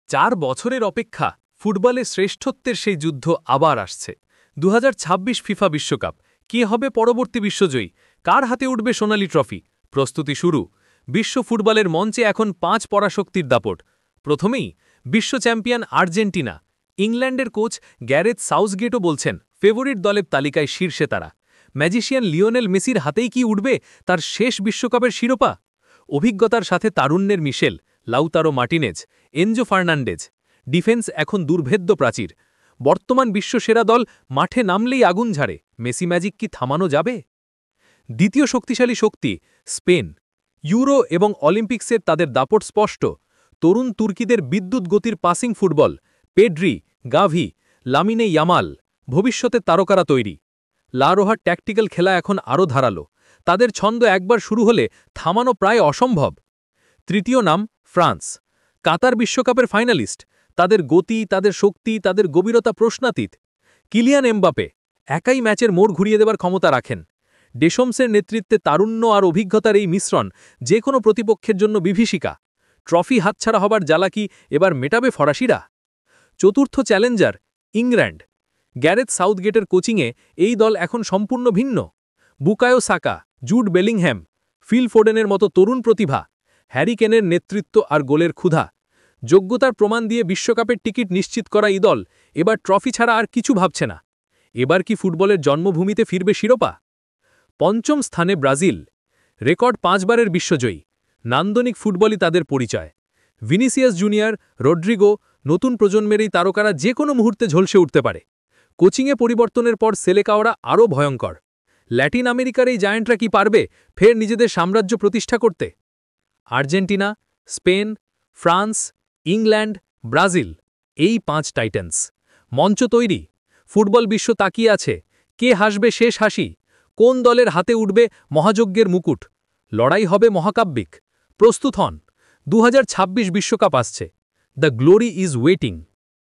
4 বছরের অপেক্ষা ফুটবলে শ্রেষ্ঠত্বের সেই যুদ্ধ আবার আসছে 2026 ফিফা বিশ্বকাপ কে হবে পরবর্তী বিশ্বজয়ী কার হাতে উঠবে সোনালী ট্রফি প্রস্তুতি শুরু বিশ্ব ফুটবলের মঞ্চে এখন 5 পরাশক্তির দাপট প্রথমেই বিশ্ব চ্যাম্পিয়ন আর্জেন্টিনা ইংল্যান্ডের কোচ গ্যারেথ সাউথগেটও বলছেন ফেভারিট দলের তালিকায় শীর্ষে তারা ম্যাজিশিয়ান লিওনেল মেসির হাতেই কি উঠবে তার শেষ বিশ্বকাপের শিরোপা অভিজ্ঞতার সাথে তারুণ্যের মিশেল Lautaro Martinez Enzo Fernandez defence এখন দুর্ভেদ্য প্রাচীর বর্তমান বিশ্বসেরা দল মাঠে নামলেই আগুন ঝাড়ে মেসি ম্যাজিক কি থামানো যাবে দ্বিতীয় শক্তিশালী শক্তি স্পেন ইউরো এবং অলিম্পিক্সের তাদের দাপট স্পষ্ট তরুণ তুর্কিদের বিদ্যুৎ গতির পাসিং ফুটবল পেড্রি গাভি লামিনে ইয়ামাল ভবিষ্যতে তারকারা তৈরি লারোহার ট্যাকটিক্যাল খেলা এখন আরও ধারালো তাদের ছন্দ একবার শুরু হলে থামানো প্রায় অসম্ভব তৃতীয় নাম ফ্রান্স কাতার বিশ্বকাপের ফাইনালিস্ট তাদের গতি তাদের শক্তি তাদের গভীরতা প্রশ্নাতীত কিলিয়ান এমবাপে একাই ম্যাচের মোড় ঘুরিয়ে দেবার ক্ষমতা রাখেন ডেশমসের নেতৃত্বে তারুণ্য আর অভিজ্ঞতার এই মিশ্রণ যে কোনো প্রতিপক্ষের জন্য বিভীষিকা ট্রফি হাতছাড়া হবার জ্বালা কি এবার মেটাবে ফরাসিরা চতুর্থ চ্যালেঞ্জার ইংল্যান্ড গ্যারেথ সাউথগেটের কোচিংয়ে এই দল এখন সম্পূর্ণ ভিন্ন Bukayo Saka Jude Bellingham Phil ফোডেনের মতো তরুণ প্রতিভা হ্যারি কেনের নেতৃত্ব আর গোলের ক্ষুধা যোগ্যতার প্রমাণ দিয়ে বিশ্বকাপের টিকিট নিশ্চিত করা এই দল এবার ট্রফি ছাড়া আর কিছু ভাবছে না এবার কি ফুটবলের জন্মভূমিতে ফিরবে শিরোপা পঞ্চম স্থানে ব্রাজিল রেকর্ড 5 বারের বিশ্বজয়ী নান্দনিক ফুটবলই তাদের পরিচয় ভিনিসিয়াস জুনিয়র রড্রিগো নতুন প্রজন্মের এই তারকারা যে কোনো মুহূর্তে ঝলসে উঠতে পারে কোচিংয়ে পরিবর্তনের পর সেলেকাওরা আরও ভয়ঙ্কর ল্যাটিন আমেরিকার এই জায়ান্টরা কি পারবে ফের নিজেদের সাম্রাজ্য প্রতিষ্ঠা করতে Argentina Spain France England Brazil এই 5 টাইটান্স মঞ্চ তৈরি ফুটবল বিশ্ব তাকিয়ে আছে কে হাসবে শেষ হাসি কোন দলের হাতে উঠবে মহাযজ্ঞের মুকুট লড়াই হবে মহাকাব্যিক প্রস্তুত হন 2026 বিশ্বকাপ আসছে দ্য গ্লোরি ইজ ওয়েটিং